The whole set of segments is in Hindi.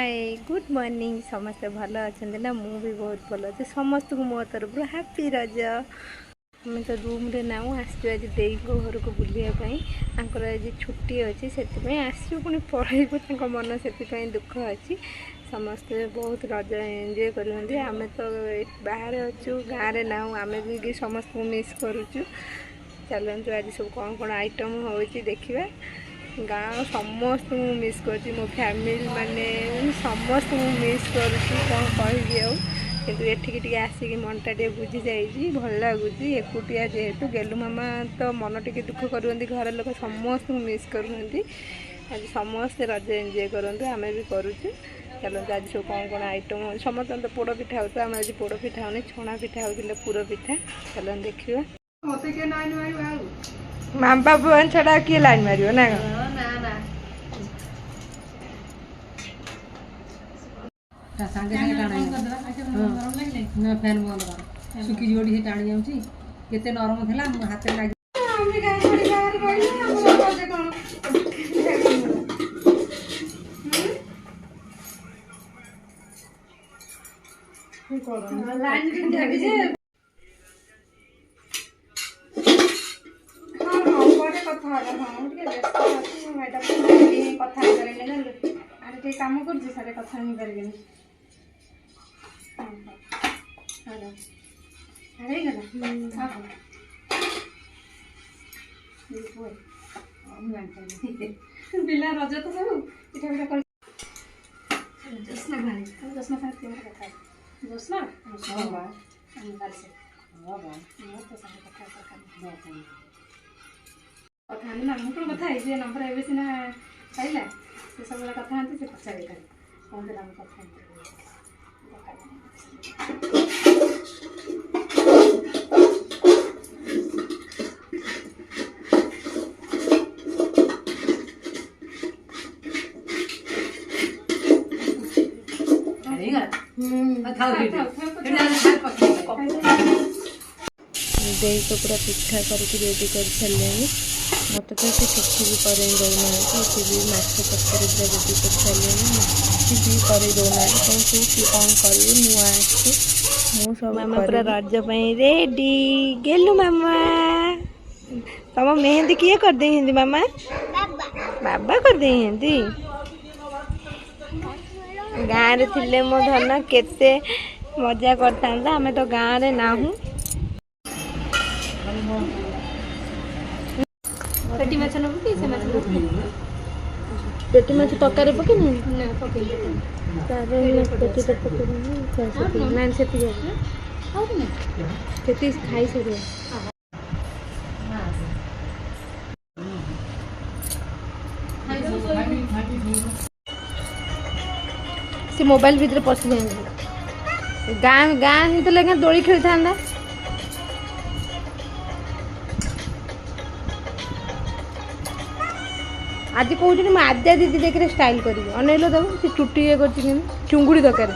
हाय गुड मॉर्निंग समस्ते भल अच्छा ना मु भी बहुत भल अच्छे समस्त को मो तरफ हैप्पी रज आम तो रूम रे ना आसु आज दे घर को बुलायापी आज छुट्टी अच्छी से आसु पुणी पढ़ू मन से दुख अच्छी समस्ते बहुत रज एंजॉय करें आम तो बाहर अच्छु गाँव ना आम भी समस्त को मिस करुचु चलतु आज सब कौन कौन आइटम हो देखा गाँव समस्त मिस कर मो फैमिली माने समस्त मिस कर कौन कह कि आसिक मनटा टे बुझी जाइए भल लगुच एकुटिया जेहेतु गेलु मामा तो मन टे दुख करते घर लोग समस्त मिस कर आज समस्ते रज एंजॉय करते आम भी करुचु चलते आज सब कौन कौन आइटम समस्त तो पोड़ पिठा हो आम आज पोड़ पिठा होनी छणा पिठा होता पुर पिठा चल देखिए माम बाबू छड़ा किए लाइन मार ना सागे सागे टाणी फैन बंद कर सुखी जोड़ी से टाणी जाऊँगी केते नरम थिला हाथ में लागी कम कर कथा नहीं पारे पिला रज तो सब पिठा पिठा कर जोस्ना भाई जोस्ना साथ के कथा जोस्ना हां हम कर से हां बा तो साथ कथा कथा ना हम कथा है जे नंबर एबे सिना पाइला से सब कथा आंती से पचारे कर कौन देला कथा दे तो पूरा पिठा करके रेडी कर सारे मत तो से किसी भी कर दौना सी भी माछ तरकारी पूरा रेडी कर सारे किसी भी कर दौना कौन तू कौन कर नुआ सब मामा पूरा रज रेडी गेलु मामा तुम मेहंदी किए कर दे हिंदी मामा बाबा कर दे हिंदी गाँव रे थिले मो धन केते मजा करता आम तो गाँव रे ना हूँ पेटी माछ नबु कि से माछ पेटी माछ तरकारी पके ना पके तारे पेटी तो पके ना नान सेती है और ना सेती खाई से रे से मोबाइल भीतर पसि जाए गाँ गाँ ही तो लगे दोली खेल था आज कहते मैं आद्या दीदी देखिए स्टाइल करी अनैल तब से चुटी ये कर चुंगुड़ी दरकार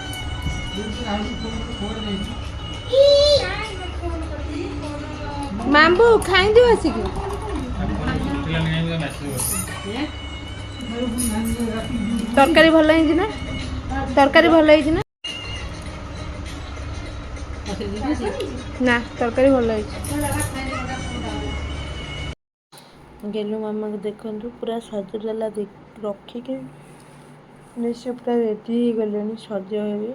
मामू खाई दियो आसिक तरकारी भल है ना तरकारी भल है ना तरकारी भल है गेलु मामा को देखु पूरा सजला रखिक निश्चय पूरा रेडी गले सज हे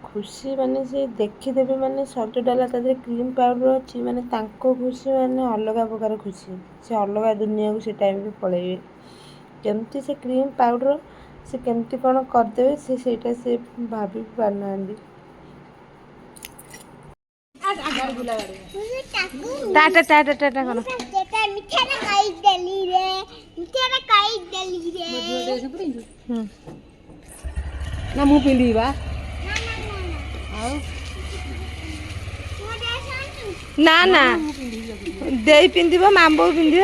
खुशी माने से देखीदेवे माने सज डाला तादे क्रीम पाउडर अच्छी माने तांको खुशी माने अलग प्रकार खुशी से अलग दुनिया को से टाइम में पलैबे केमती से क्रीम पाउडर से केमती कौन करदे से भाभी पारना टाटा टाटा टाटा करो ना मु पिंदी बा ना ना दे पिंदी मामबो पिंदी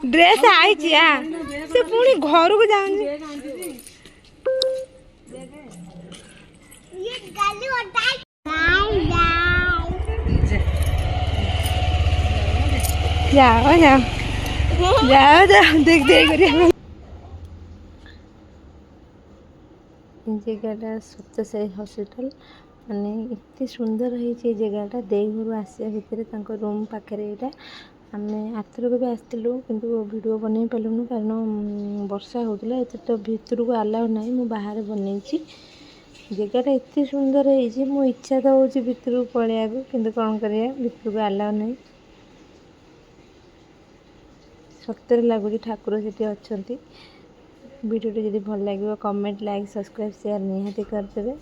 ड्रेस आई से पुणी घर को जाऊँ जाओ जाओ ଯାଅ ଯାଅ ଦେଖ ଦେଇ କରିବା ପାଇଁ ଜାଗାଟା ସତ୍ୟସାଇ ହସ୍ପିଟାଲ ମାନେ ଏତେ ସୁନ୍ଦର ହେଇଛି ଏ ଜାଗାଟା ଦେଇଘରୁ ଆସିବା ଭିତରେ ତାଙ୍କ ରୁମ୍ ପାଖରେ ଏଇଟା ଆମେ ଆରଥରକ ବି ଆସିଥିଲୁ କିନ୍ତୁ ଭିଡ଼ିଓ ବନେଇ ପାରିଲୁନି କାରଣ ବର୍ଷା ହେଉଥିଲା ଏତେ ତ ଭିତରକୁ ଆଲାଉ ନାହିଁ ମୁଁ ବାହାରେ ବନେଇଛି ଜାଗାଟା ଏତେ ସୁନ୍ଦର ହେଇଛି ମୋ ଇଚ୍ଛା ତ ହେଉଛି ଭିତରକୁ ପଳେଇବାକୁ କିନ୍ତୁ କ'ଣ କରିବା ଭିତରକୁ ଆଲାଉ ନାହିଁ ସତରେ ଲାଗୁଛି ଠାକୁର ସେଠି ଅଛନ୍ତି ଭିଡ଼ିଓଟି ଯଦି ଭଲ ଲାଗିବ କମେଣ୍ଟ ଲାଇକ୍ ସବସ୍କ୍ରାଇବ୍ ସେୟାର ନିହାତି କରିଦେବେ